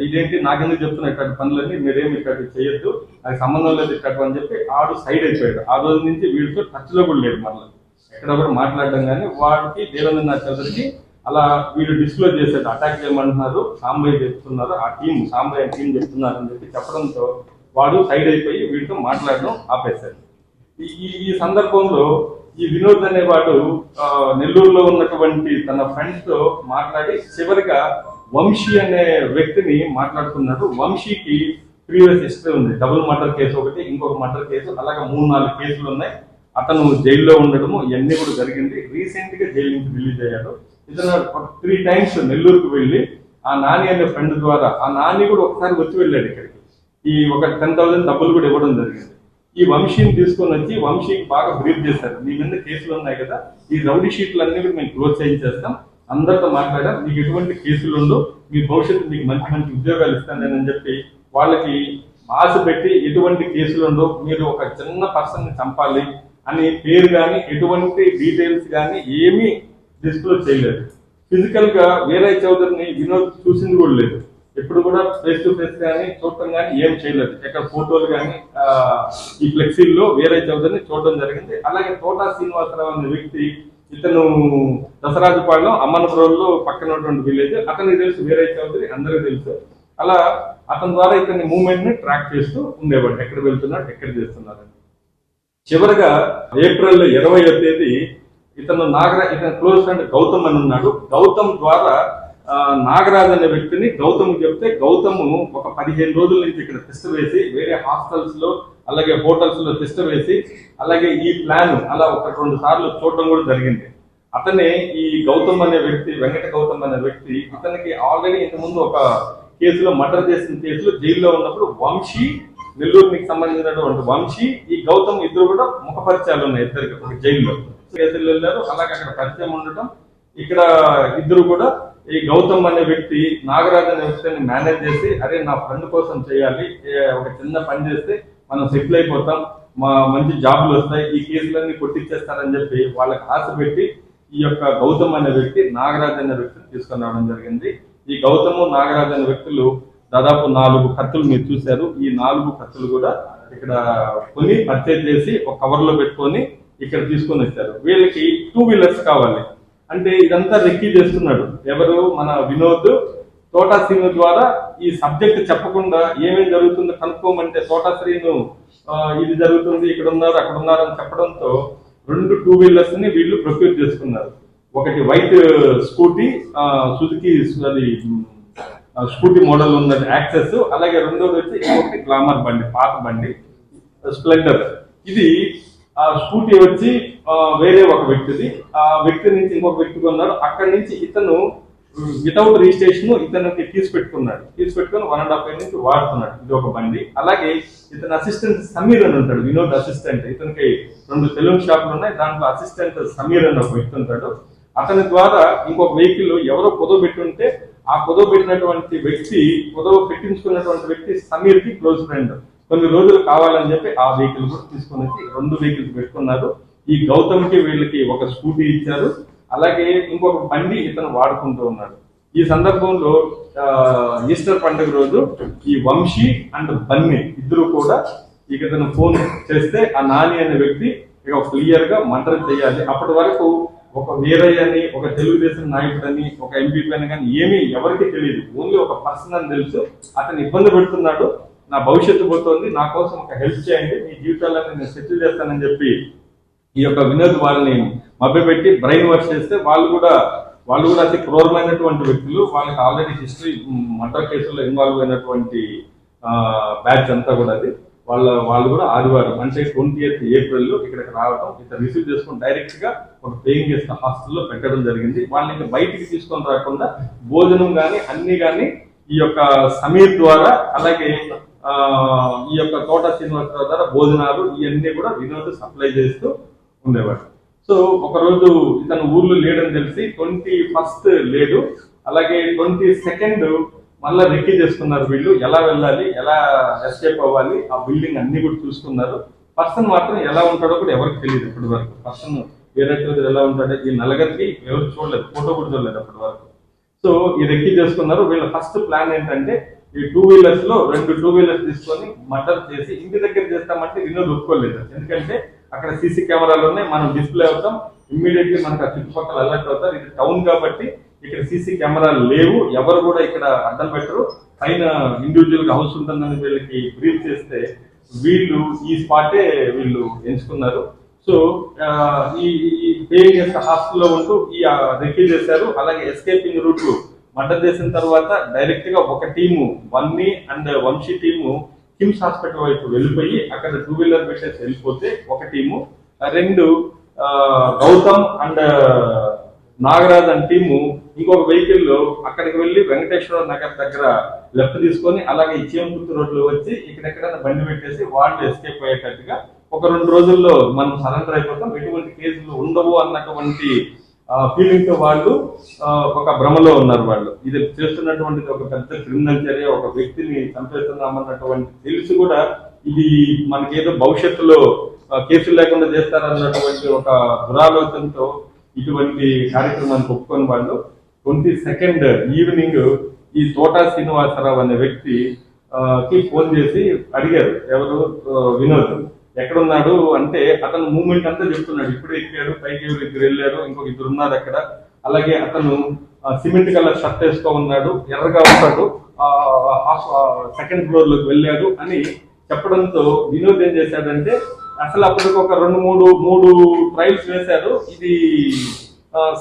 S2: ఇదేంటి నాకెందుకు చెప్తున్నా ఇట్లాంటి పనులన్నీ మీరేమి ఇట్లాంటి చేయొద్దు, నాకు సంబంధం లేదు ఇట్లాంటి అని చెప్పి ఆడు సైడ్ అయిపోయాడు. ఆ రోజు నుంచి వీడితో టచ్ లో కూడా లేడు, మళ్ళీ ఎక్కడ కూడా మాట్లాడడం కానీ వాడికి దేవేంద్రనాథ్ చౌదరికి అలా వీడు డిస్క్లోజ్ చేశాడు అటాక్ చేయమంటున్నారు సాంబయ్య చెప్తున్నారు, ఆ టీం సాంబయ్య టీం చెప్తున్నారు అని చెప్పి చెప్పడంతో వాడు సైడ్ అయిపోయి వీడితో మాట్లాడడం ఆపేశాడు. ఈ సందర్భంలో ఈ వినోద్ అనేవాడు నెల్లూరులో ఉన్నటువంటి తన ఫ్రెండ్స్ తో మాట్లాడి చివరిగా వంశీ అనే వ్యక్తిని మాట్లాడుతున్నాడు. వంశీకి ప్రీవియస్ హిస్టరీ ఉంది, డబుల్ మర్డర్ కేసు ఒకటి, ఇంకొక మర్డర్ కేసు, అలాగే 3-4 కేసులు ఉన్నాయి. అతను జైల్లో ఉండడము ఇవన్నీ కూడా జరిగింది. రీసెంట్ గా జైలు నుంచి రిలీజ్ అయ్యాడు. ఇతను 3 times నెల్లూరుకు వెళ్ళి ఆ నాని అనే ఫ్రెండ్ ద్వారా, ఆ నాని కూడా ఒకసారి వచ్చి వెళ్ళాడు ఇక్కడికి, ఈ ఒక 10,000 డబ్బులు కూడా ఇవ్వడం జరిగింది. ఈ వంశీని తీసుకొని వచ్చి వంశీకి బాగా బ్రీఫ్ చేశారు, మీ మీద కేసులు ఉన్నాయి కదా, ఈ రౌడీ షీట్లు అన్ని కూడా మేము క్లోజ్ చేయించేస్తాం, అందరితో మాట్లాడాం, మీకు ఎటువంటి కేసులు ఉండవు, మీ భవిష్యత్తు మీకు మంచి మంచి ఉద్యోగాలు ఇస్తానని చెప్పి వాళ్ళకి ఆశ పెట్టి ఎటువంటి కేసులు ఉండవు, మీరు ఒక చిన్న పర్సన్ ని చంపాలి అని పేరు కానీ ఎటువంటి డీటెయిల్స్ కానీ ఏమీ డిస్క్లోజ్ చేయలేదు. ఫిజికల్ గా వేరే చౌదరిని వినోద్ చూసింది కూడా లేదు, ఎప్పుడు కూడా ఫేస్ టు ఫేస్ కానీ చూడటం కానీ ఏం చేయలేదు. ఎక్కడ ఫోటోలు కానీ ఈ ఫ్లెక్సీల్లో వేరే చౌదరిని చూడడం జరిగింది. అలాగే తోటా శ్రీనివాసరావు అనే వ్యక్తి, ఇతను దసరాజుపాలెం అమ్మనపురంలో పక్కన ఉన్నటువంటి విలేజ్, అతనికి తెలుసు వేరే చౌదరి, అందరికీ తెలుసు. అలా అతని ద్వారా ఇతని మూవ్మెంట్ ని ట్రాక్ చేస్తూ ఉండేవాడు, ఎక్కడ వెళ్తున్నాడు ఎక్కడ చేస్తున్నాడు. చివరిగా ఏప్రిల్ 20వ తేదీ ఇతను క్లోజ్ ఫ్రెండ్ గౌతమ్ అని ఉన్నాడు. గౌతమ్ ద్వారా నాగరాజ్ అనే వ్యక్తిని గౌతమ్ చెప్తే గౌతమ్ ఒక 15 రోజుల నుంచి ఇక్కడ టెస్ట్ వేసి వేరే హాస్టల్స్ లో అలాగే హోటల్స్ లో టెస్ట్ వేసి అలాగే ఈ ప్లాన్ అలా 1-2 సార్లు చూడటం కూడా జరిగింది. అతనే ఈ గౌతమ్ అనే వ్యక్తి, వెంకట గౌతమ్ అనే వ్యక్తి, అతనికి ఆల్రెడీ ఇంతకుముందు ఒక కేసులో మర్డర్ చేసిన కేసులో జైల్లో ఉన్నప్పుడు వంశీ, నెల్లూరుకి సంబంధించినటువంటి వంశీ, ఈ గౌతమ్ ఇద్దరు కూడా ముఖ పరిచయాలు ఉన్నాయి ఇద్దరికి, ఒక జైల్లో కేసులు వెళ్ళారు. అలాగే అక్కడ పరిచయం ఉండటం, ఇక్కడ ఇద్దరు కూడా ఈ గౌతమ్ అనే వ్యక్తి నాగరాజ్ అనే వ్యక్తిని మేనేజ్ చేసి, అరే నా ఫ్రెండ్ కోసం చేయాలి, ఒక చిన్న పని చేస్తే మనం సెటిల్ అయిపోతాం, మంచి జాబులు వస్తాయి, ఈ కేసులన్నీ కొట్టించేస్తారని చెప్పి వాళ్ళకి ఆశ పెట్టి ఈ యొక్క గౌతమ్ అనే వ్యక్తి నాగరాజ్ అనే వ్యక్తిని తీసుకొని రావడం జరిగింది. ఈ గౌతమ్ నాగరాజ్ అనే వ్యక్తులు దాదాపు 4 కత్తులు మీరు చూశారు. ఈ 4 కత్తులు కూడా ఇక్కడ కొని పర్చేజ్ చేసి ఒక కవర్ లో పెట్టుకొని ఇక్కడ తీసుకొని వచ్చారు. వీళ్ళకి 2 వీలర్స్ కావాలి అంటే ఇదంతా రెక్కీ చేస్తున్నాడు ఎవరు, మన వినోద్. తోటా శ్రీను ద్వారా ఈ సబ్జెక్ట్ చెప్పకుండా ఏమేమి జరుగుతుందో కనుక్కోమంటే తోటా శ్రీను ఇది జరుగుతుంది, ఇక్కడ ఉన్నారు అక్కడ ఉన్నారు అని చెప్పడంతో 2 2 వీలర్స్ ని వీళ్ళు ప్రొక్యూర్ చేసుకున్నారు. ఒకటి వైట్ స్కూటీ, సుజుకి అది స్కూటీ మోడల్ ఉన్నది యాక్సెస్, అలాగే రెండోది వచ్చి ఇంకొకటి గ్లామర్ బండి, పాత బండి స్ప్లెండర్. ఇది ఆ స్కూటీ వచ్చి వేరే ఒక వ్యక్తిది, ఆ వ్యక్తి నుంచి ఇంకొక వ్యక్తి కొన్నాడు. అక్కడి నుంచి ఇతను వితౌట్ రిజిస్ట్రేషన్ ఇతనికి తీసుపెట్టుకున్నాడు. తీసుపెట్టుకుని 1.5 years నుంచి వాడుతున్నాడు. ఇది ఒక బండి. అలాగే ఇతని అసిస్టెంట్ సమీర్ అని ఉంటాడు, వినోద్ అసిస్టెంట్. ఇతనికి 2 సెలూన్ షాపులు ఉన్నాయి, దాంట్లో అసిస్టెంట్ సమీర్ అని ఒక వ్యక్తి ఉంటాడు. అతని ద్వారా ఇంకొక వెహికల్ ఎవరో పొదవ పెట్టుంటే ఆ పొదవ పెట్టినటువంటి వ్యక్తి, పొదవ పెట్టించుకున్నటువంటి వ్యక్తి సమీర్ కి క్లోజ్ ఫ్రెండ్. కొన్ని రోజులు కావాలని చెప్పి ఆ వెహికల్ కూడా తీసుకొని వచ్చి 2 వెహికల్స్ పెట్టుకున్నారు. ఈ గౌతమ్ కి వీళ్ళకి ఒక స్కూటీ ఇచ్చారు, అలాగే ఇంకొక బండి ఇతను వాడుకుంటూ ఉన్నాడు. ఈ సందర్భంలో ఈస్టర్ పండుగ రోజు ఈ వంశీ అండ్ బన్నీ ఇద్దరు కూడా ఇక ఇతను ఫోన్ చేస్తే ఆ నాని అనే వ్యక్తి ఇక క్లియర్ గా మర్డర్ చేయాలి. అప్పటి వరకు ఒక వీరయ్య అని, ఒక తెలుగుదేశం నాయకుడు అని, ఒక ఎంపీపీ అని కానీ ఏమీ ఎవరికి తెలియదు. ఓన్లీ ఒక పర్సన్ అని తెలుసు. అతను ఇబ్బంది పెడుతున్నాడు, నా భవిష్యత్తు పోతుంది, నా కోసం ఒక హెల్ప్ చేయండి, మీ జీవితాలను నేను సెటిల్ చేస్తానని చెప్పి ఈ యొక్క వినోద్ వాళ్ళని మభ్యపెట్టి బ్రెయిన్ వాష్ చేస్తే వాళ్ళు కూడా అతి క్రూరమైనటువంటి వ్యక్తులు. వాళ్ళకి ఆల్రెడీ హిస్టరీ మర్డర్ కేసుల్లో ఇన్వాల్వ్ అయినటువంటి బ్యాచ్ అంతా కూడా అది. వాళ్ళు కూడా ఆదివారం అంటే 20th April ఇక్కడికి రావడం, ఇతను రిసీవ్ చేసుకుని డైరెక్ట్ గా ఒక పేయింగ్ గెస్ట్ హాస్టల్లో పెట్టడం జరిగింది. వాళ్ళని ఇంకా బయటికి తీసుకొని రాకుండా భోజనం కానీ అన్ని కానీ ఈ యొక్క సమీర్ ద్వారా, అలాగే ఈ యొక్క తోట శ్రీనివాసరావు ద్వారా భోజనాలు ఇవన్నీ కూడా వినోద్ సప్లై చేస్తూ ఉండేవాడు. సో ఒకరోజు ఇతను ఊర్లో లేడని తెలిసి 21st లేడు, అలాగే 22nd మళ్ళా రెక్కీ చేసుకున్నారు వీళ్ళు. ఎలా వెళ్ళాలి, ఎలా ఎస్కేప్ అవ్వాలి, ఆ బిల్డింగ్ అన్ని కూడా చూసుకున్నారు. పర్సన్ మాత్రం ఎలా ఉంటాడో కూడా ఎవరికి తెలియదు ఇప్పటి వరకు. పర్సన్ వేరే ఎలా ఉంటాడో ఈ నలుగురికి ఎవరు చూడలేదు, ఫోటో కూడా చూడలేదు అప్పటి వరకు. సో ఈ రెక్కీ చేసుకున్నారు. వీళ్ళ ఫస్ట్ ప్లాన్ ఏంటంటే ఈ 2 వీలర్స్ లో 2 2 వీలర్స్ తీసుకొని మర్డర్ చేసి ఇంటి దగ్గర చేస్తామంటే వినోద్ ఒప్పుకోలేదు. ఎందుకంటే అక్కడ సీసీ కెమెరాలు ఉన్నాయి, మనం డిస్ప్లే అవుతాం, ఇమ్మీడియట్లీ మనకు ఆ చుట్టుపక్కల అలర్ట్ అవుతారు. ఇది టౌన్ కాబట్టి ఇక్కడ సీసీ కెమెరాలు లేవు, ఎవరు కూడా ఇక్కడ అడ్డం పెట్టరు. పైన ఇండివిజువల్ గా హౌస్ ఉంటుందని వీళ్ళకి బ్రీఫ్ చేస్తే వీళ్ళు ఈ స్పాటే వీళ్ళు ఎంచుకున్నారు. సో ఈ పేయింగ్ గెస్ట్ హాస్టల్లో ఉంటూ ఈ రెక్కీ చేశారు. అలాగే ఎస్కేపింగ్ రూట్ మర్డర్ చేసిన తర్వాత డైరెక్ట్ గా ఒక team Vanni and Vamsi team KIMS hospital వైపు వెళ్ళిపోయి అక్కడ 2 వీలర్ పెట్టేసి వెళ్ళిపోతే ఒక టీము, 2 గౌతమ్ అండ్ నాగరాజ్ అని టీము ఇంకొక వెహికల్ లో అక్కడికి వెళ్ళి వెంకటేశ్వర నగర్ దగ్గర లెఫ్ట్ తీసుకొని అలాగే ఇచ్చేంపుత్తు రోడ్ లో వచ్చి ఇక్కడెక్కడైనా బండి పెట్టేసి వాళ్ళు ఎస్కేప్ అయ్యేటట్టుగా ఒక 2 రోజుల్లో మనం సరెండర్ అయిపోతాం, ఎటువంటి కేసులు ఉండవు అన్నటువంటి ఫీలింగ్ తో వాళ్ళు ఒక భ్రమలో ఉన్నారు. వాళ్ళు ఇది చేస్తున్నటువంటిది ఒక పెద్ద క్రిమినల్ చర్య, ఒక వ్యక్తిని చంపేస్తున్నామన్నటువంటి తెలిసి కూడా ఇది మనకేదో భవిష్యత్తులో కేసులు లేకుండా చేస్తారన్నటువంటి ఒక దురాలోచనతో ఇటువంటి కార్యక్రమాన్ని ఒప్పుకొని వాళ్ళు 22nd ఈవినింగ్ ఈ తోటా శ్రీనివాసరావు అనే వ్యక్తి కి ఫోన్ చేసి అడిగారు, ఎవరు వినోద్ ఎక్కడున్నాడు అంటే అతను మూమెంట్ అంతా చెప్తున్నాడు. ఇప్పుడు ఎక్కాడు, పైకి ఇద్దరు వెళ్ళారు, ఇంకొక 2 ఉన్నారు అక్కడ. అలాగే అతను సిమెంట్ కలర్ షర్ట్ వేసుకో ఉన్నాడు, ఎర్రగా ఉంటాడు, 2nd floor లోకి వెళ్ళాడు అని చెప్పడంతో వినోద్ ఏం చేశాడంటే అసలు అప్పటికి ఒక 2-3 ట్రయల్స్ వేశారు, ఇది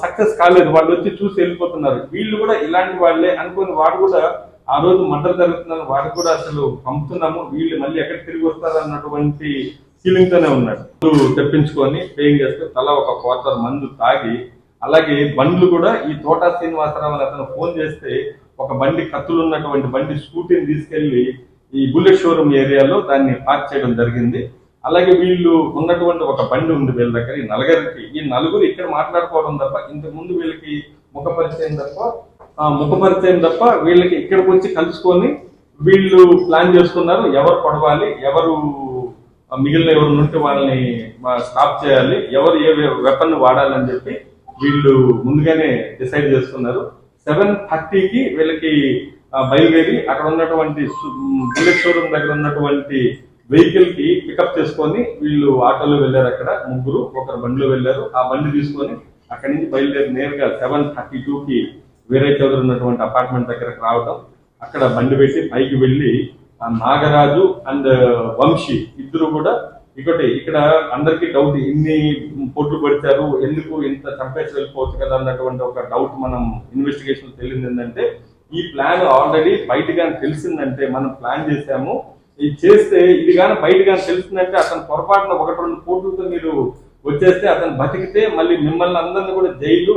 S2: సక్సెస్ కాలేదు. వాళ్ళు వచ్చి చూసి వెళ్ళిపోతున్నారు. వీళ్ళు కూడా ఇలాంటి వాళ్ళే అనుకుని వాడు కూడా ఆ రోజు మర్డర్ జరుగుతుందని వాడు కూడా అసలు పంపుతున్నాము, వీళ్ళు మళ్ళీ ఎక్కడ తిరిగి వస్తారు అన్నటువంటి ఫీలింగ్ తోనే ఉన్నాడు. తెప్పించుకొని పేయింగ్ చేస్తే తల ఒక 1/4 మందు తాగి, అలాగే బండ్లు కూడా ఈ తోటా శ్రీనివాసరావు అని అతను ఫోన్ చేస్తే ఒక బండి కత్తులు ఉన్నటువంటి బండి స్కూటీని తీసుకెళ్లి ఈ బుల్లెట్ షోరూమ్ ఏరియాలో దాన్ని పార్క్ చేయడం జరిగింది. అలాగే వీళ్ళు ఉన్నటువంటి ఒక బండి ఉంది వీళ్ళ దగ్గర, ఈ నలుగురు ఇక్కడ మాట్లాడుకోవడం తప్ప ఇంతకు ముందు వీళ్ళకి ముఖపరిచయం తప్ప వీళ్ళకి ఇక్కడికి వచ్చి కలుసుకొని వీళ్ళు ప్లాన్ చేసుకున్నారు, ఎవరు పడవాలి, ఎవరు మిగిలిన ఎవరు ఉంటే వాళ్ళని స్టాప్ చేయాలి, ఎవరు ఏ వెపన్ వాడాలని చెప్పి వీళ్ళు ముందుగానే డిసైడ్ చేసుకున్నారు. 7:30కి వీళ్ళకి బయలుదేరి అక్కడ ఉన్నటువంటి బుల్లెట్ షోరూమ్ దగ్గర ఉన్నటువంటి వెహికల్ కి పికప్ చేసుకొని వీళ్ళు ఆటోలో వెళ్ళారు. అక్కడ ముగ్గురు ఒకరు బండిలో వెళ్ళారు. ఆ బండి తీసుకొని అక్కడి నుంచి బయలుదేరి నేరుగా 7:32కి వీరయ్య చౌదరి ఉన్నటువంటి అపార్ట్మెంట్ దగ్గరకు రావడం, అక్కడ బండి పెట్టి పైకి వెళ్ళి ఆ నాగరాజు అండ్ వంశీ ఇద్దరు కూడా ఇక్కడ అందరికీ డౌట్, ఇన్ని పోట్లు పడిచారు, ఎందుకు ఇంత చంపేసి వెళ్ళిపోవచ్చు కదా అన్నటువంటి ఒక డౌట్ మనం ఇన్వెస్టిగేషన్ తెలియదు. ఏంటంటే ఈ ప్లాన్ ఆల్రెడీ బయటగా తెలిసిందంటే మనం ప్లాన్ చేశాము, ఇది చేస్తే ఇది కానీ బయట కానీ తెలిసిందంటే అతను పొరపాటున 1-2 పోట్లతో మీరు వచ్చేస్తే అతను బతికితే మళ్ళీ మిమ్మల్ని అందరినీ కూడా జైలు,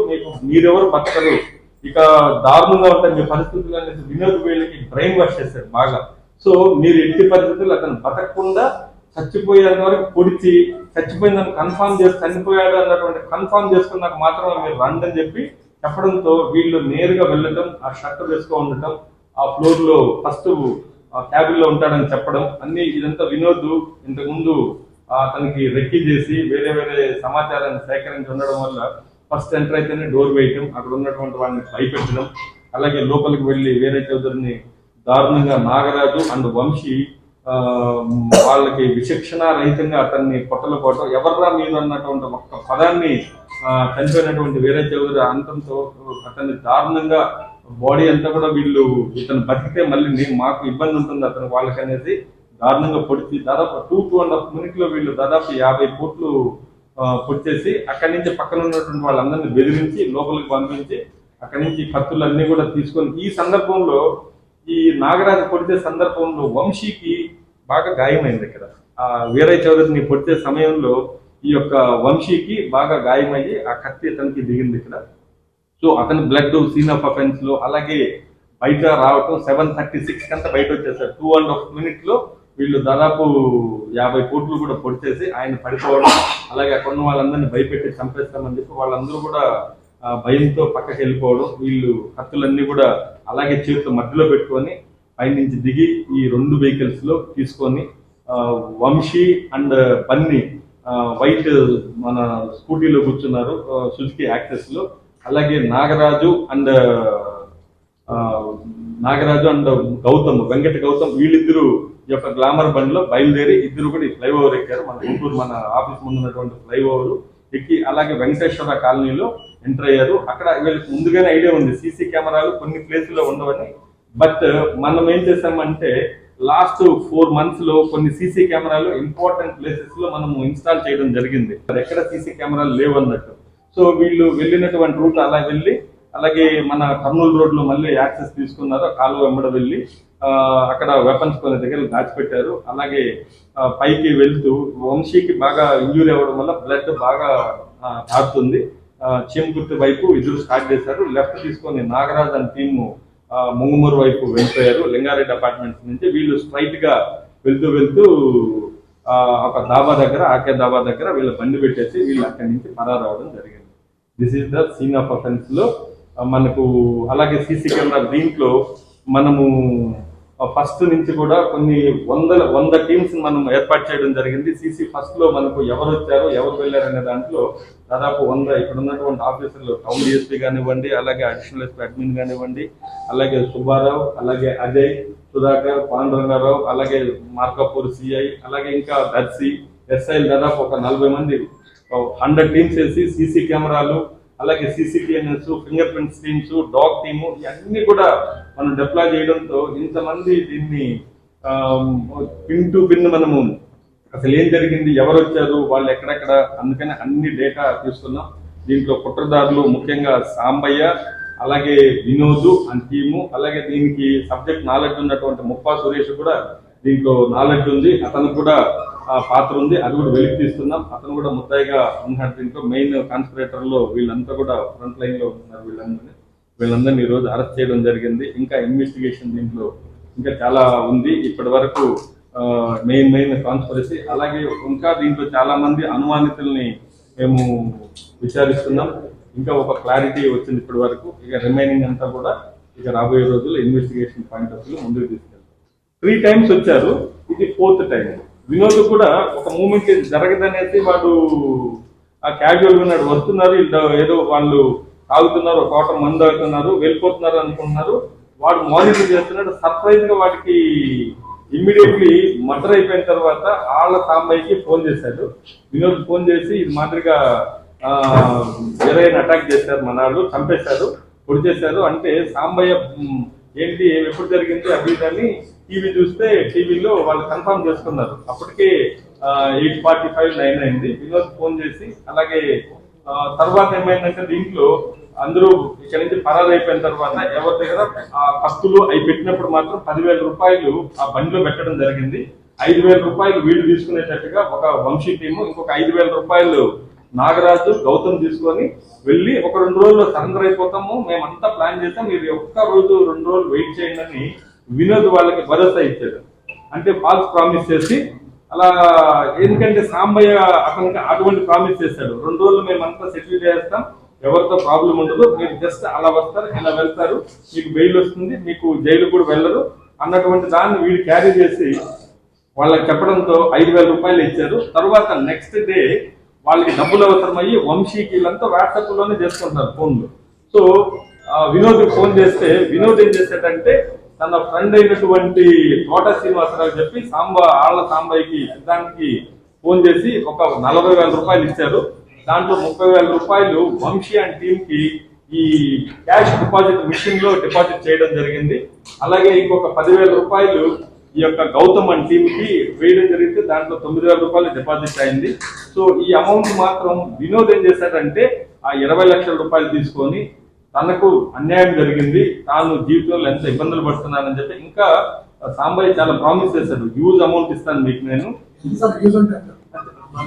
S2: మీరెవరు బతకరు, ఇక దారుణంగా ఉంటాయి మీ పరిస్థితులు అనేది వినోద్ వీళ్ళకి బ్రెయిన్ వాష్ చేశారు బాగా. సో మీరు ఎట్టి పరిస్థితులు అతను బతకకుండా చచ్చిపోయేంత వరకు పొడిచి చచ్చిపోయిందని కన్ఫామ్ చేసి చనిపోయాడు అన్నటువంటి కన్ఫామ్ చేసుకున్నాక మాత్రమే మీరు రండి అని చెప్పడంతో వీళ్ళు నేరుగా వెళ్ళటం, ఆ షర్ట్ వేసుకో ఉండటం, ఆ ఫ్లోర్ లో ఫస్ట్ క్యాబిన్ లో ఉంటాడని చెప్పడం, అన్ని ఇదంతా వినోద్ ఇంతకుముందు అతనికి రెక్కి చేసి వేరే వేరే సమాచారాన్ని సేకరించి ఉండడం వల్ల ఫస్ట్ ఎంటర్ అయితేనే డోర్ వేయటం, అక్కడ ఉన్నటువంటి వాళ్ళని భయపెట్టడం, అలాగే లోపలికి వెళ్ళి వీరయ్య చౌదరిని దారుణంగా నాగరాజు అండ్ వంశీ వాళ్ళకి విచక్షణ రహితంగా అతన్ని పొట్టలు పోవటం, ఎవర్రా మీరు అన్నటువంటి ఒక్క పదాన్ని చనిపోయినటువంటి వీరయ్య చౌదరి అంతంతో అతన్ని దారుణంగా బాడీ అంతా కూడా వీళ్ళు ఇతను బతికితే మళ్ళీ మాకు ఇబ్బంది ఉంటుంది అతను వాళ్ళకి అనేది దారుణంగా పొడిచి దాదాపు 2.5 minutes లో వీళ్ళు దాదాపు 50 కోట్లు పొడిచేసి అక్కడి నుంచి పక్కన ఉన్నటువంటి వాళ్ళందరినీ బెదిరించి లోపలికి పంపించి అక్కడి నుంచి కత్తులన్నీ కూడా తీసుకొని, ఈ సందర్భంలో ఈ నాగరాజు పొడిచే సందర్భంలో వంశీకి బాగా గాయమైంది. ఇక్కడ ఆ వీరయ్య చౌదరిని పొడిచే సమయంలో ఈ యొక్క వంశీకి బాగా గాయమయ్యి ఆ కత్తి అతనికి దిగింది ఇక్కడ. సో అతని బ్లడ్ సీన్ ఆఫ్ అఫెన్స్ లో, అలాగే బయట రావటం 7:36 కంతా బయట వచ్చేసారు. 2.5 minutes లో వీళ్ళు దాదాపు 50 కోట్లు కూడా పొడిచేసి ఆయన పడిపోవడం, అలాగే అక్కడ ఉన్న వాళ్ళందరినీ భయపెట్టి చంపేస్తామని చెప్పి వాళ్ళందరూ కూడా భయంతో పక్కకి వెళ్ళిపోవడం, వీళ్ళు కత్తులన్నీ కూడా అలాగే చేతితో మధ్యలో పెట్టుకొని పైనుంచి దిగి ఈ 2 vehicles లో తీసుకొని వంశీ అండ్ బన్నీ వైట్ మన స్కూటీలో కూర్చున్నారు సుజుకి యాక్సెస్ లో, అలాగే నాగరాజు అండ్ గౌతమ్ వెంకట గౌతమ్ వీళ్ళిద్దరూ ఈ యొక్క గ్లామర్ బండిలో బయలుదేరి ఇద్దరు కూడా ఈ ఫ్లైఓవర్ ఎక్కారు. మన గుంటూరు మన ఆఫీస్ ముందు ఉన్నటువంటి ఫ్లైఓవర్ ఎక్కి అలాగే వెంకటేశ్వర కాలనీలో ఎంటర్ అయ్యారు. అక్కడ వీళ్ళకి ముందుగానే ఐడియా ఉంది సీసీ కెమెరాలు కొన్ని ప్లేసుల్లో ఉండవని. బట్ మనం ఏం చేసామంటే లాస్ట్ 4 months లో కొన్ని సీసీ కెమెరాలు ఇంపార్టెంట్ ప్లేసెస్ లో మనం ఇన్స్టాల్ చేయడం జరిగింది, ఎక్కడ సీసీ కెమెరాలు లేవు అన్నట్టు. సో వీళ్ళు వెళ్ళినటువంటి రూట్ అలా వెళ్ళి అలాగే మన కర్నూలు రోడ్ లో మళ్ళీ యాక్సెస్ తీసుకున్నారు, కాలువ వెంబడ వెళ్ళి అక్కడ వెపన్స్ కొన్ని దగ్గర దాచిపెట్టారు. అలాగే పైకి వెళ్తూ వంశీకి బాగా ఇంజూరీ అవ్వడం వల్ల బ్లడ్ బాగా కారుతుంది. చీమకుర్తి వైపు ఇద్దరు స్టార్ట్ చేశారు. లెఫ్ట్ తీసుకొని నాగరాజ్ అని టీము ముంగుమూరు వైపు వెళ్ళిపోయారు లింగారెడ్డి అపార్ట్మెంట్స్ నుంచి. వీళ్ళు స్ట్రైట్ గా వెళ్తూ ఒక దాబా దగ్గర ఆకే దాబా దగ్గర వీళ్ళ బండి పెట్టేసి వీళ్ళు అక్కడి నుంచి పరారవడం జరిగింది. This is the scene of offence లో మనకు. అలాగే సీసీ కెమెరా దీంట్లో మనము ఫస్ట్ నుంచి కూడా కొన్ని 100 టీమ్స్ మనం ఏర్పాటు చేయడం జరిగింది. సీసీ ఫస్ట్ లో మనకు ఎవరు వచ్చారు ఎవరు వెళ్ళారు అనే దాంట్లో దాదాపు 100 ఇక్కడ ఉన్నటువంటి ఆఫీసర్లు, టౌన్ డిఎస్పీ కానివ్వండి, అలాగే అడిషనల్ ఎస్పీ అడ్మిన్ కానివ్వండి, అలాగే సుబ్బారావు, అలాగే అజయ్, సుధాకర్, పాండురంగారావు, అలాగే మార్కాపూర్ సిఐ, అలాగే ఇంకా దర్శి ఎస్ఐలు దాదాపు ఒక 40 మంది 100 టీమ్స్ వేసి సీసీ కెమెరాలు, అలాగే CCTNS, finger prints teams, dog team ఇవన్నీ కూడా మనం డిప్లాయ్ చేయడంతో ఇంతమంది దీన్ని పిన్ టు పిన్ మనము అసలు ఏం జరిగింది, ఎవరు వచ్చారు, వాళ్ళు ఎక్కడెక్కడ, అందుకని అన్ని డేటా తీసుకున్నాం. దీంట్లో కుట్రదారులు ముఖ్యంగా సాంబయ్య, అలాగే వినోద్ అండ్ టీము, అలాగే దీనికి సబ్జెక్ట్ నాలెడ్జ్ ఉన్నటువంటి ముప్పా సురేష్ కూడా దీంట్లో నాలెడ్జ్ ఉంది, అతను కూడా పాత్ర ఉంది, అది కూడా వెలికి తీస్తున్నాం. అతను కూడా ముద్దాయిగా ఉన్నాడు. దీంట్లో మెయిన్ కాన్స్పిరేటర్ లో వీళ్ళంతా కూడా ఫ్రంట్ లైన్ లో ఉన్నారు. వీళ్ళందరినీ ఈ రోజు అరెస్ట్ చేయడం జరిగింది. ఇంకా ఇన్వెస్టిగేషన్ దీంట్లో ఇంకా చాలా ఉంది. ఇప్పటి వరకు మెయిన్ కాన్స్పిరసీ, అలాగే ఇంకా దీంట్లో చాలా మంది అనుమానితుల్ని మేము విచారిస్తున్నాం. ఇంకా ఒక క్లారిటీ వచ్చింది ఇప్పటి వరకు. ఇక రిమైనింగ్ అంతా కూడా ఇక రాబోయే రోజుల్లో ఇన్వెస్టిగేషన్ పాయింట్ ఆఫ్ వ్యూ ముందుకు తీసుకెళ్తాం. 3 times వచ్చారు, ఇది 4th time. వినోద్ కూడా ఒక మూమెంట్ జరగదనేసి వాడు ఆ క్యాజువల్ ఉన్నాడు, వస్తున్నారు ఏదో వాళ్ళు తాగుతున్నారు, ఒక కోట మందు తాగుతున్నారు, వెళ్ళిపోతున్నారు అనుకుంటున్నారు. వాడు మానిటర్ చేస్తున్నాడు. సర్ప్రైజ్ గా వాడికి ఇమ్మీడియట్లీ మర్డర్ అయిపోయిన తర్వాత వాళ్ళ సాంబయ్యకి ఫోన్ చేశాడు. వినోద్ ఫోన్ చేసి ఇది మాదిరిగా వేరైన అటాక్ చేశారు, మన వాళ్ళు చంపేశారు, పొడి చేశారు అంటే సాంబయ్య ఏంటి ఎప్పుడు జరిగింది అది అని టీవీ చూస్తే టీవీలో వాళ్ళు కన్ఫర్మ్ చేసుకున్నారు. అప్పటికే 8:45, 9 అయింది. వినోద్ ఫోన్ చేసి అలాగే తర్వాత ఏమైందంటే దీంట్లో అందరూ ఇక్కడ నుంచి పరారు అయిపోయిన తర్వాత ఎవరి దగ్గర ఆ కత్తులు అవి పెట్టినప్పుడు మాత్రం 10,000 రూపాయలు ఆ బండిలో పెట్టడం జరిగింది. 5,000 రూపాయలు వీళ్ళు తీసుకునేటట్టుగా ఒక వంశీ టీము, ఇంకొక 5,000 రూపాయలు నాగరాజు, గౌతమ్ తీసుకొని వెళ్ళి ఒక 2 రోజుల్లో సరెండర్ అయిపోతాము, మేమంతా ప్లాన్ చేస్తాం, మీరు ఒక్క రోజు 2 రోజులు వెయిట్ చేయండి అని వినోద్ వాళ్ళకి భరోసా ఇచ్చాడు. అంటే ఫాల్స్ ప్రామిస్ చేసి అలా, ఎందుకంటే సాంబయ్య అతనికి అటువంటి ప్రామిస్ చేశాడు, 2 రోజులు మేమంతా సెటిల్ చేస్తాం, ఎవరితో ప్రాబ్లం ఉండదు, మీరు జస్ట్ అలా వస్తారు ఇలా వెళ్తారు, మీకు బెయిల్ వస్తుంది, మీకు జైలు కూడా వెళ్ళరు అన్నటువంటి దాన్ని వీడు క్యారీ చేసి వాళ్ళకి చెప్పడంతో 5,000 రూపాయలు ఇచ్చారు. తర్వాత నెక్స్ట్ డే వాళ్ళకి డబ్బులు అవసరమయ్యి వంశీకి వీళ్ళంతా వాట్సాప్ లోనే చేసుకుంటారు ఫోన్లు. సో వినోద్ ఫోన్ చేస్తే వినోద్ ఏం చేశాడంటే తన ఫ్రెండ్ అయినటువంటి తోట శ్రీనివాసరావు చెప్పి ఆళ్ళ సాంబయ్యకి దానికి ఫోన్ చేసి ఒక 40,000 రూపాయలు ఇచ్చారు. దాంట్లో 30,000 రూపాయలు వంశీ అండ్ టీమ్ కి ఈ క్యాష్ డిపాజిట్ మిషన్ లో డిపాజిట్ చేయడం జరిగింది. అలాగే ఇంకొక 10,000 రూపాయలు ఈ యొక్క గౌతమ్ అండ్ టీమ్ కి వేయడం జరిగితే దాంట్లో 9,000 రూపాయలు డిపాజిట్ అయింది. సో ఈ అమౌంట్ మాత్రం వినోద్ ఏం చేశాడంటే ఆ 20 లక్షల రూపాయలు తీసుకొని తనకు అన్యాయం జరిగింది, తాను జీవితంలో ఎంత ఇబ్బందులు పడుతున్నానని చెప్పి ఇంకా సాంబయ్య చాలా ప్రామిస్ చేశాడు, హ్యూజ్ అమౌంట్ ఇస్తాను మీకు, నేను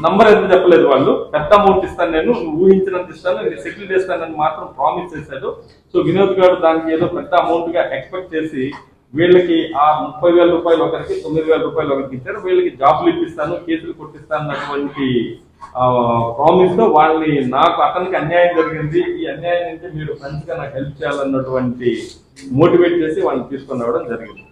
S2: నంబర్ ఎంత చెప్పలేదు వాళ్ళు, పెద్ద అమౌంట్ ఇస్తాను, నేను ఊహించినంత ఇస్తాను, నేను సెటిల్ చేస్తానని మాత్రం ప్రామిస్ చేశాడు. సో వినోద్ గారు దానికి ఏదో పెద్ద అమౌంట్ గా ఎక్స్పెక్ట్ చేసి వీళ్ళకి ఆ 30,000 రూపాయలు ఒకరికి, 9,000 రూపాయలు ఒకరికి ఇచ్చారు. వీళ్ళకి జాబ్లు ఇప్పిస్తాను, కేసులు కొట్టిస్తాను అన్నటువంటి ప్రామిస్ తో వాళ్ళని, నాకు అతనికి అన్యాయం జరిగింది, ఈ అన్యాయం నుంచి మీరు ఫ్రెండ్స్ గా నాకు హెల్ప్ చేయాలన్నటువంటి మోటివేట్ చేసి వాళ్ళని తీసుకొని రావడం జరిగింది.